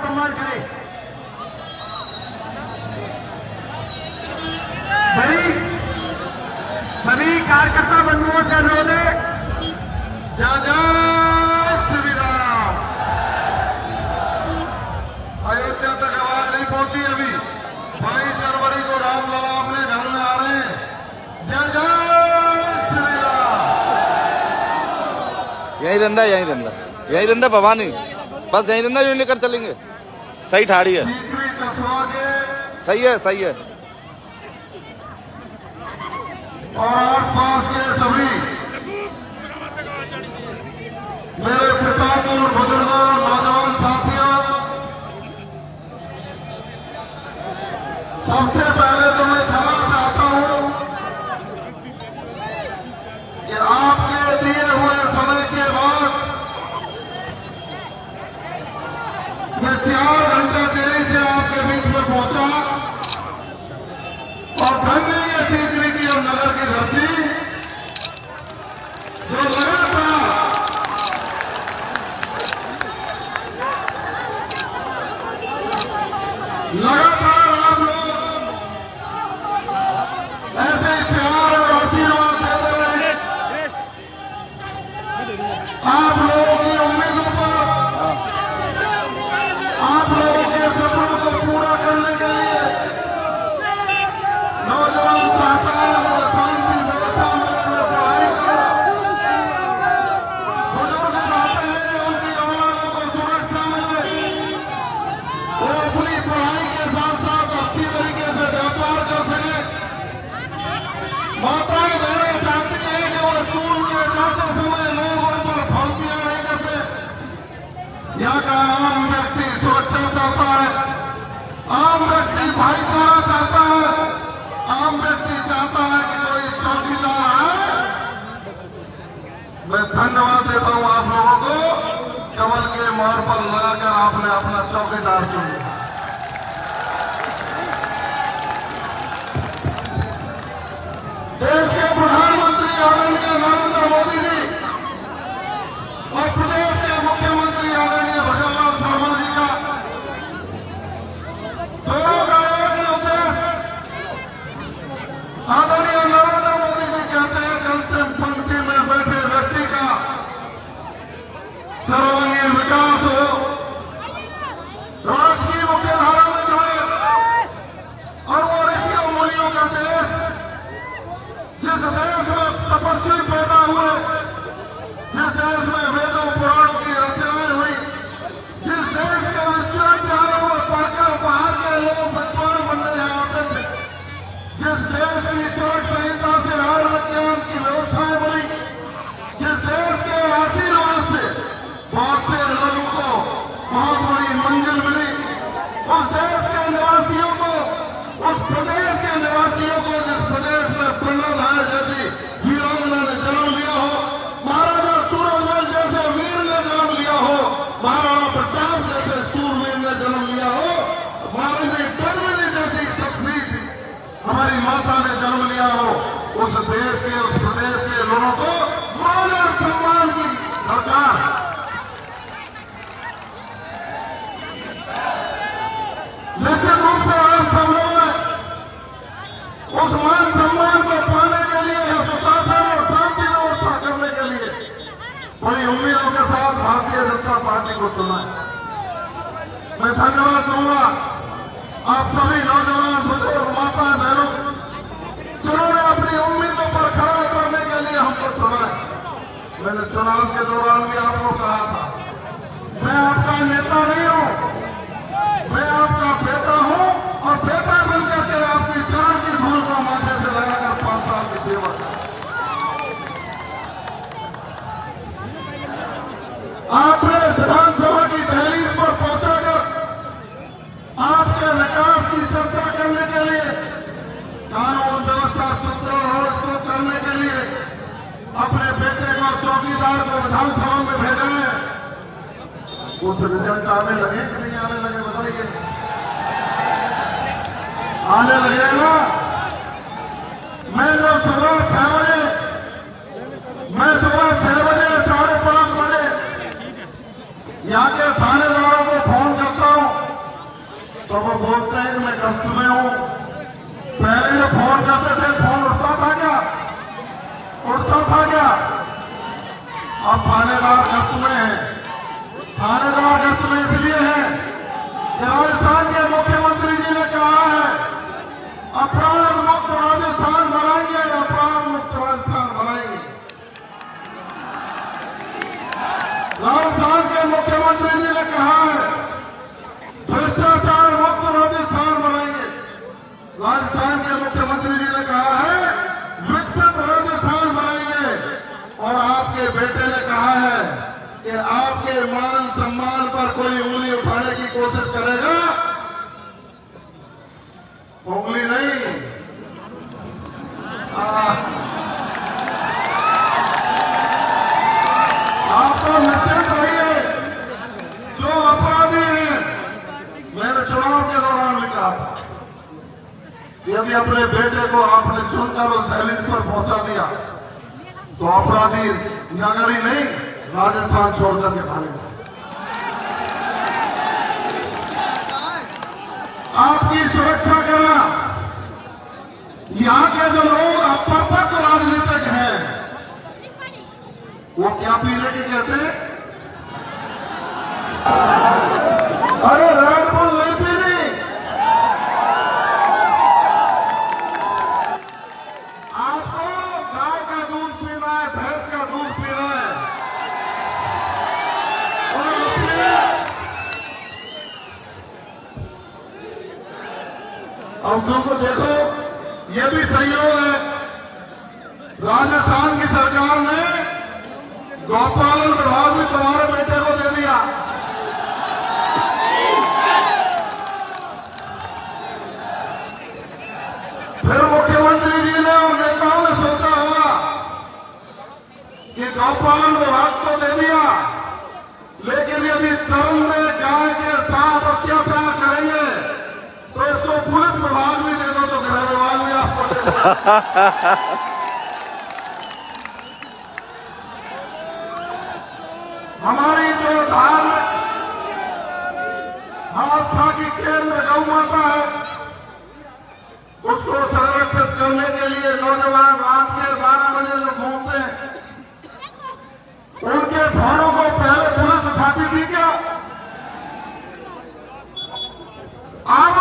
सम्मान करें। सभी कार्यकर्ता बंधुओं से अनुरोध है, जय जय श्री राम। अयोध्या तक आवाज नहीं पहुंची अभी। 22 जनवरी को रामलला अपने घर में आ रहे हैं। जय जय श्री राम। यही रंदा भवानी, बस यही रंदा, यूं लेकर चलेंगे। सही ठाड़ी है, सीकरी कस्बा के सही है, सही है। और आसपास के सभी मेरे पिताओं और बुजुर्गों, नौजवान साथियों, सबसे पहले तो मैं क्षमा चाहता हूं कि आपके दिए हुए समय के बाद मैं 4 घंटे देरी से आपके बीच में पहुंचा। और धन्य ये सीकरी की और नगर की धरती जो लगातार आप लोग ऐसे ही प्यार और आशीर्वाद देते रहे। आप लोगों की उम्मीदों पर, आप लोगों के सपनों को पूरा करने के लिए नौजवान चाहता है मुझे शांति व्यवस्था मिले, मैं पढ़ाई करूं। बुजुर्ग चाहते हैं उनकी औलादों को सुरक्षा मिले, वो अपनी पढ़ाई के साथ साथ अच्छी तरीके से व्यापार कर सके। माताएं बहनें चाहती हैं कि वो स्कूल में जाते समय लोग उन पर फौतियां नहीं कसे। यहाँ का आम व्यक्ति सुरक्षा चाहता है, आम व्यक्ति भाईचारा चाहता है, आम व्यक्ति चाहता है कि कोई चौकीदार आए। मैं धन्यवाद देता हूं आप लोगों को, कमल के मोहर पर लगाकर आपने अपना चौकीदार चुन लिया। देश के प्रधानमंत्री आदरणीय नरेंद्र मोदी जी और प्रदेश के मुख्यमंत्री आदरणीय भजनलाल शर्मा जी का दोनों का एक ही उद्देश्य, आदरणीय नरेंद्र मोदी जी कहते हैं कि अंतिम पंक्ति में बैठे व्यक्ति का सर्वांगीण विकास हो, राष्ट्र की मुख्यधारा में जुड़े, और वो ऋषियों मुनियों का देश, जिस देश में तपस्वी पैदा हुए, जिस देश में वेदों पुराणों की रचनाएं हुई, जिस देश के विश्वविद्यालयों में पढ़कर बाहर के लोग विद्वान बनने आते थे, जिस देश की चरक संहिता से आयुर्वेद ज्ञान की व्यवस्थाएं बनी, जिस देश के आशीर्वाद से बहुत से लोगों को बहुत बड़ी मंजिल मिली, उस देश के निवासियों को, उस प्रदेश के निवासियों को, जिस प्रदेश में पिंडोधाय जैसी वीरांगना ने जन्म लिया हो, महाराजा सूरजमल जैसे वीर ने जन्म लिया हो, महाराणा प्रताप जैसे सूरवीर ने जन्म लिया हो, महारानी पद्मिनी जैसी सपनी हमारी माता ने जन्म लिया हो, उस देश के, उस प्रदेश के लोगों को मान और सम्मान की सरकार। निश्चित रूप से हम सब लोग उस मान सम्मान को पाने के लिए, सुशासन और शांति व्यवस्था करने के लिए बड़ी उम्मीदों के साथ भारतीय जनता पार्टी को चुना है। मैं धन्यवाद दूंगा आप सभी नौजवान, बुजुर्ग, माता, बहनों, जिन्होंने अपनी उम्मीदों पर खड़ा करने के लिए हमको चुना है। मैंने चुनाव के दौरान भी आपको कहा था, मैं आपका नेता नहीं हूं, मैं आपका बेटा हूं, और बेटा बनकर के आपकी चरण की धूल को माथे से लगाकर 5 साल की सेवा कर। आपने विधानसभा की दहलीज पर पहुंचाकर आपके विकास की चर्चा करने के लिए, कानून व्यवस्था सुदृढ़ हो इसको करने के लिए अपने बेटे को, चौकीदार को विधानसभा में भेजा है। कुछ रिजल्ट आने लगे कि नहीं आने लगे बताइए? आने लगे ना। मैं जब सुबह 6 बजे, मैं सुबह 6 बजे 5:30 बजे यहाँ के थानेदारों को फोन करता हूं तो वो बोलते हैं कि मैं गश्त में हूं। पहले जो फोन करते थे, फोन उठता था क्या? अब थानेदार गश्त में है। थानेदार गश्त में इसलिए है कि राजस्थान के मुख्यमंत्री जी ने कहा है अपराध मुक्त राजस्थान बनाएंगे, अपराध मुक्त राजस्थान बनाएंगे। राजस्थान के मुख्यमंत्री जी ने कहा है भ्रष्टाचार मुक्त राजस्थान बनाएंगे। राजस्थान के मुख्यमंत्री जी ने कहा है विकसित राजस्थान बनाएंगे। और आपके बेटे ने कहा है कि आपके मान सम्मान पर कोई उंगली उठाने की कोशिश करेगा, उंगली नहीं, आपको निश्चित रहिए। जो अपराधी हैं, मैंने चुनाव के दौरान भी कहा था कि यदि अपने बेटे को आपने चुनकर उस दहलीज पर पहुंचा दिया तो अपराधी नगरी नहीं, राजस्थान छोड़कर के भागेगा। आपकी सुरक्षा करना, यहाँ के जो लोग अपरपक्ष राजनीतिक हैं वो क्या पीने की कहते हैं? अरे रेड बुल नहीं पीनी। आपको गाय का दूध पीना है, भैंस का दूध पीना है। और तुमको देखो, ये भी सहयोग है। राजस्थान की सरकार ने गौपालन विभाग भी तुम्हारे बेटे को दे दिया। फिर मुख्यमंत्री जी ने और नेताओं ने सोचा होगा कि गौपालन विभाग तो दे दिया, लेकिन यदि धर्म में गाय के साथ अत्याचार करेंगे तो इसको पुलिस विभाग भी दे दो, तो गृह विभाग भी आपको दे दो। हमारी जो धार्मिक आस्था की केंद्र गौ माता है, उसको संरक्षित करने के लिए नौजवान रात के 12 बजे जो घूमते हैं, उनके फोनों को पहले पुलिस उठाती थी क्या? अब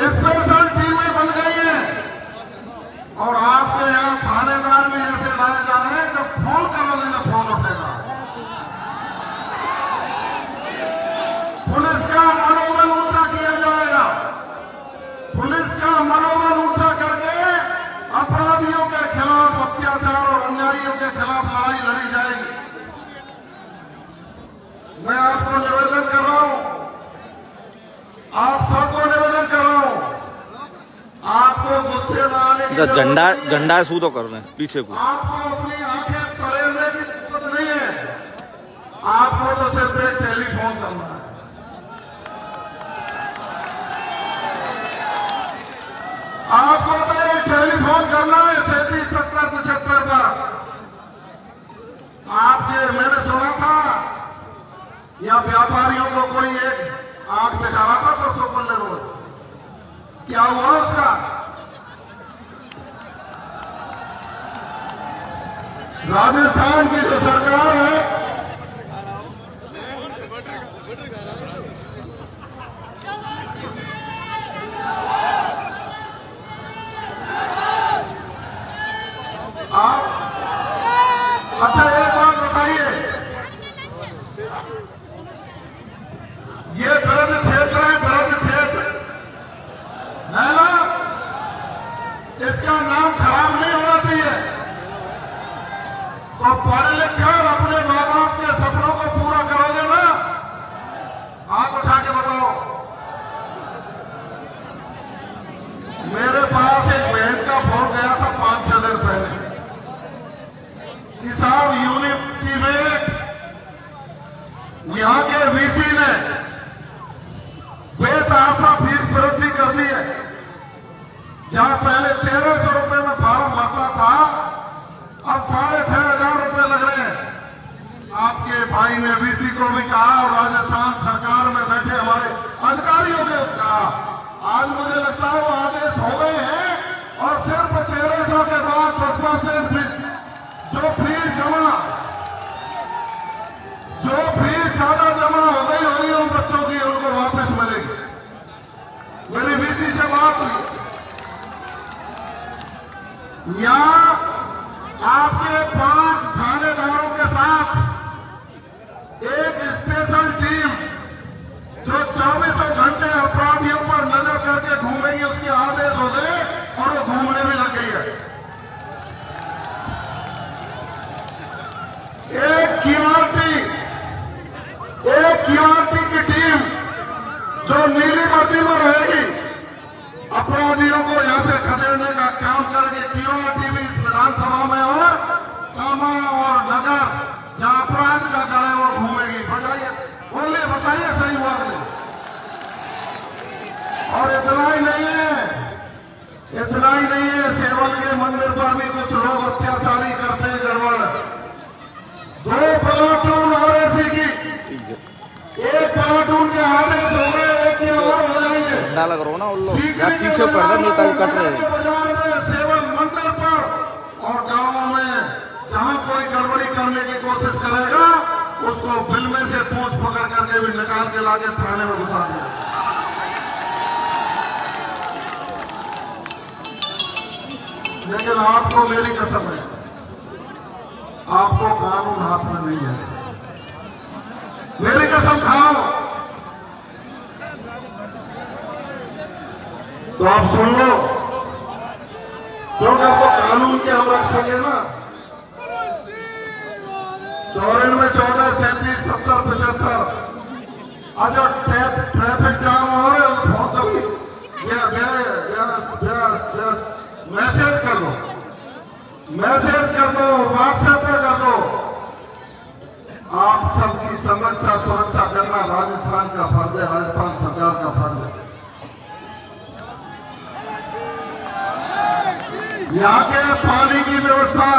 स्पेशल टीमें बन गई हैं और आपके यहाँ थानेदार भी ऐसे लाए जा रहे हैं जो फोन करोगे तो फोन उठेगा। पुलिस का मनोबल ऊंचा किया जाएगा। पुलिस का मनोबल ऊंचा करके अपराधियों के खिलाफ, अत्याचार और अन्यायियों के खिलाफ लड़ाई लड़ी जाएगी। मैं आपको निवेदन कर रहा हूं, आप सबको निवेदन कर रहा हूं, आपको गुस्से में आने की झंडा शू तो कर रहे हैं पीछे को। आपको अपनी आंखें तरेने की जरूरत नहीं है। आपको तो सिर्फ एक टेलीफोन करना है। आपको तो एक टेलीफोन करना है 3770-75 पर। आपके मैंने सुना था या व्यापारियों को कोई एक आग दिखा रहा था परसों पल्ले रोज, क्या हुआ उसका? राजस्थान की जो सरकार है, आप अच्छा एक बात बताइए, ये ब्रज क्षेत्र है, ब्रज क्षेत्र है ना, इसका नाम खराब नहीं होना चाहिए। तो पढ़ लिख कर अपने माँ बाप के सपनों को पूरा करोगे ना? हाथ उठा के बताओ। मेरे पास एक बहन का फोन गया था 5-6 दिन पहले कि साहब यूनिवर्सिटी में यहाँ के वीसी ने बेतहाशा फीस वृद्धि कर दी है। जहां पहले 1300 रुपए में फॉर्म भरता था, अब 6500 रुपए लग रहे हैं। आपके भाई ने वीसी को भी कहा और राजस्थान सरकार में बैठे हमारे अधिकारी या आपके 5 थानेदारों के साथ एक स्पेशल टीम जो 24 घंटे अपराधियों पर नजर करके घूमेगी, उसके आदेश हो गए और वो घूमने भी लग गई है। एक क्यूआरटी की टीम जो नीली बत्ती में रहेगी, अपराधियों को यहां से खदेड़ने का काम करके क्यूआरटी भी इस विधानसभा में और कामा और नगर जहां अपराध का गढ़ है वो घूमेगी। बताइए सही हुआ नहीं। और इतना ही नहीं है, सेवल के मंदिर पर भी कुछ लोग अत्याचारी करते हैं, गड़बड़। 2 प्लाटून आरएसी की, एक प्लाटून के आदेश हो गए, एक के और हो जाएंगे। डाला करो ना उन लोग यार, पीछे पड़ रहे नेता कट रहे हैं। बाजार में, सेवल मंदिर पर और गांव में जहां कोई गड़बड़ी करने की कोशिश करेगा, उसको बिल में से पूंछ पकड़ करके भी निकाल के लाके थाने में घुसा दिया। लेकिन आपको मेरी कसम है, आपको कानून हाथ में नहीं है। मेरी कसम खाओ तो आप सुन लो, क्योंकि आपको कानून के हम रक्षक है ना। 94, 14, 37, 70, 75 आज ट्रैफिक जाम हो रहे हो, फोन कभी मैसेज कर दो, व्हाट्सएप पे कर दो। आप सबकी संरक्षा सुरक्षा करना राजस्थान का फर्ज है, राजस्थान सरकार का फर्ज है। यहाँ के पानी की व्यवस्था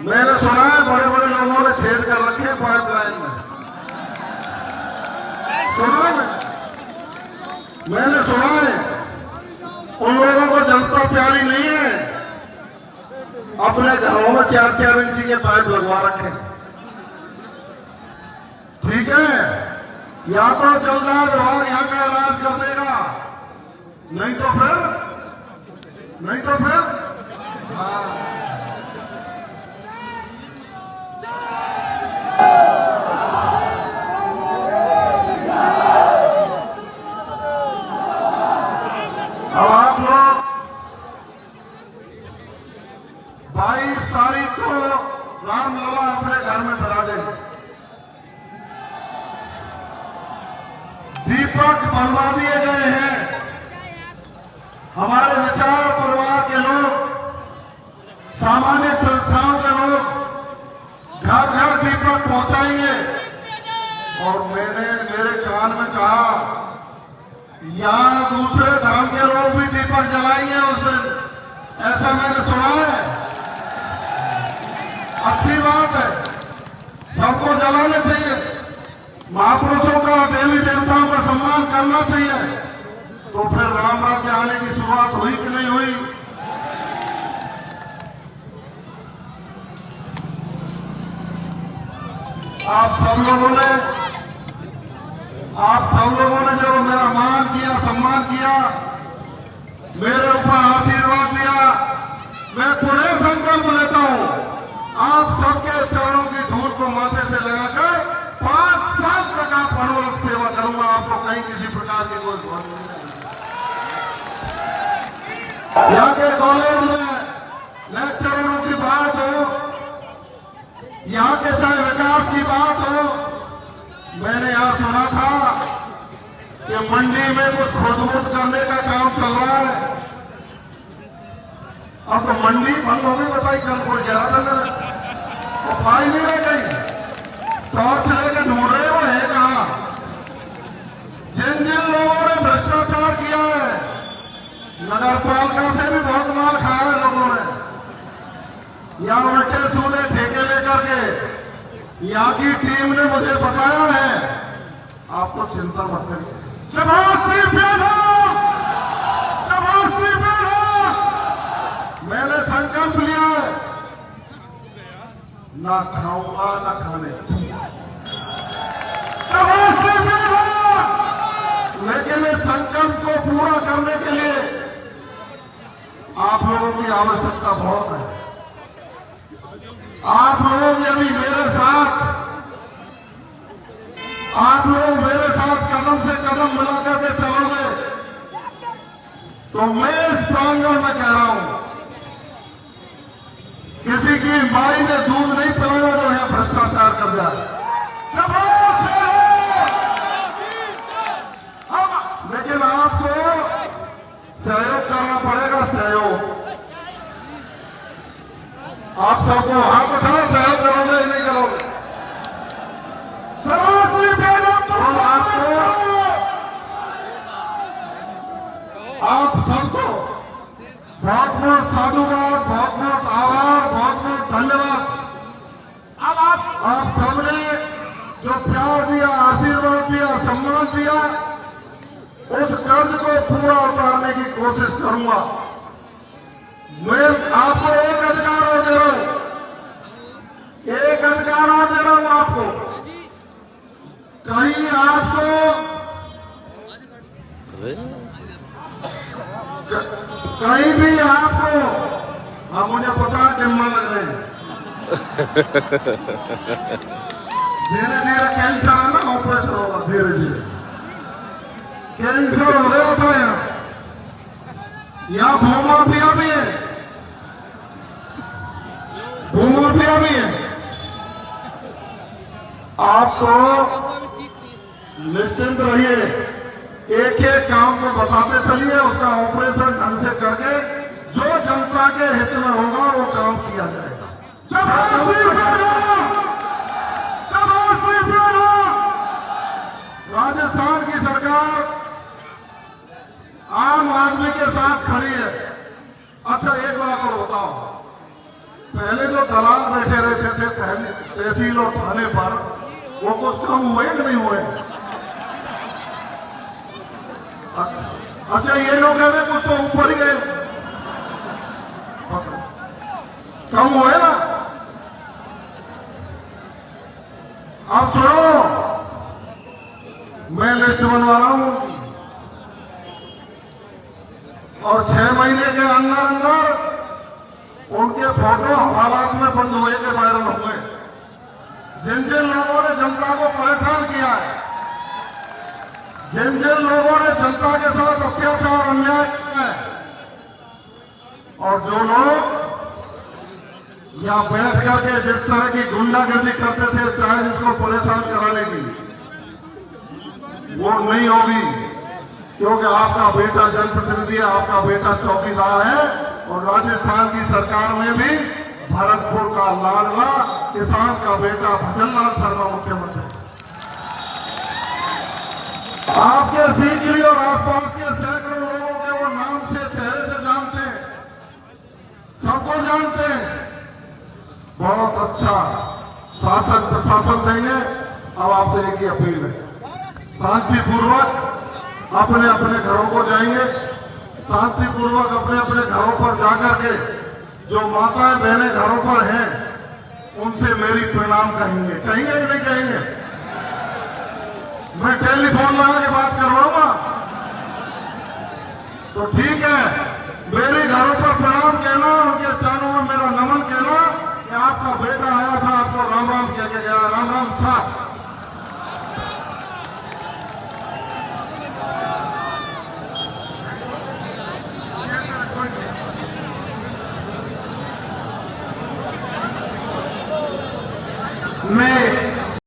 मैंने सुना है, बड़े बड़े लोगों ने छेद कर रखे पाइपलाइन में, सुना है, मैंने सुना है। उन लोगों को जनता प्यारी नहीं है, अपने घरों में 4-4 इंची के पाइप लगवा रखे। ठीक है, या तो चल रहा व्यवहार यहाँ का इलाज कर देगा, नहीं तो फिर हाँ। अब आप लोग 22 तारीख को रामलला अपने घर में धरा देंगे। दीपक बनवा दिए गए हैं। हमारे विचार परिवार के लोग, सामान्य संस्थाओं के लोग घर घर दीपक पहुंचाएंगे। और मैंने मेरे कान में कहा, यहाँ दूसरे धर्म के लोग भी दीपक जलाएंगे उस दिन, ऐसा मैंने सुना है। अच्छी बात है, सबको जलाना चाहिए, महापुरुषों का, देवी देवताओं का सम्मान करना चाहिए। तो फिर राम राज्य आने की शुरुआत हुई कि नहीं हुई? आप सब लोगों ने जो मेरा मान किया, सम्मान किया, मेरे ऊपर आशीर्वाद दिया, मैं पुनः संकल्प लेता हूं, आप सबके चरणों की धूल को माथे से लगाकर 5 साल तक आप अनवरत सेवा करूंगा। आपको कहीं किसी प्रकार की कोई बात नहीं। यहाँ के कॉलेज में लेक्चरों की बात हो, यहाँ के चाहे विकास की बात हो, मैंने यहाँ सुना था कि मंडी में कुछ खोदबोद करने का काम चल रहा है। अब तो मंडी बंद हो गई, बताई कल कोई जरा था, वो पाई नहीं रह गई, टॉर्च लेकर ढूंढ रहे हो है कहाँ। जिन जिन लोगों ने भ्रष्टाचार किया है, नगर पालिका से भी बहुत माल खाया है लोगों ने, या उल्टे सूदे ठेके लेकर के, यहाँ की टीम ने मुझे बताया है। आपको चिंता मत करिए, मैंने संकल्प लिया है, ना खाऊंगा ना खाने, लेकिन इस संकल्प को पूरा करने के लिए आप लोगों की आवश्यकता बहुत है। आप लोग यदि मेरे साथ कदम से कदम मिला करके चलोगे तो मैं इस प्रांगण में कह रहा हूं, किसी की माई ने दूध नहीं पिलाना जो है भ्रष्टाचार कर जाए। लेकिन आपको सहयोग करना पड़ेगा, सहयोग। आप सबको हाथ उठाओ, सहयोग करोगे या नहीं करोगे? आप सबको बहुत बहुत साधुवाद, बहुत बहुत आभार, बहुत बहुत धन्यवाद। अब आप सबने जो प्यार दिया, आशीर्वाद दिया, सम्मान दिया, उस कर्ज को पूरा उतारने की कोशिश करूंगा। मैं आपको एक अधिकार और दे रहा हूं, एक अधिकार और दे रहा हूं आपको। कहीं आपको कहीं भी आपको, हाँ मुझे पता है टिम्मा लग रहे हैं, धीरे धीरे कैंसर है ना, ऑपरेशन होगा धीरे धीरे। कैंसर हो गया था यहाँ भूमाफिया भी है, भूमाफिया भी है। आपको निश्चिंत रहिए, एक एक काम को बताते चलिए, उसका ऑपरेशन ढंग से करके जो जनता के हित में होगा वो काम किया जाएगा। राजस्थान की सरकार आम आदमी के साथ खड़ी है। अच्छा एक बात और बताओ, पहले जो दलाल बैठे रहते थे तहसील और थाने पर, वो कुछ कम हुए कि नहीं हुए? अच्छा ये लोग कह रहे कुछ तो ऊपर ही गए, कम हुए ना? अब सुनो, मैं लिस्ट बनवा रहा हूं और 6 महीने के अंदर अंदर उनके फोटो हवालात में बंद हुए के वायरल हुए। जिन जिन लोगों ने जनता को परेशान किया है, जिन जिन लोगों ने जनता के साथ अत्याचार अन्याय किया है, और जो लोग यहां बैठ करके जिस तरह की गुंडागर्दी करते थे, चाहे जिसको परेशान कराने की, वो नहीं होगी, क्योंकि आपका बेटा जनप्रतिनिधि है, आपका बेटा चौकीदार है। और राजस्थान की सरकार में भी भरतपुर का लाडला किसान का बेटा भजनलाल शर्मा मुख्यमंत्री। आपके सीकरी और आसपास के सैकड़ों लोगों के वो नाम से, चेहरे से जानते हैं, सबको जानते हैं। बहुत अच्छा शासन प्रशासन देंगे। अब आपसे एक ही अपील है, शांतिपूर्वक अपने अपने घरों को जाएंगे, शांतिपूर्वक अपने अपने घरों पर जाकर के जो माताएं बहनें घरों पर हैं उनसे मेरी प्रणाम कहेंगे, कहेंगे कि नहीं कहेंगे? मैं टेलीफोन में आके बात करवाऊंगा तो ठीक है, मेरे घरों पर प्रणाम कहना, उनके चरणों में मेरा नमन कहना कि आपका बेटा आया था, आपको राम राम कह के गया। राम राम साहब।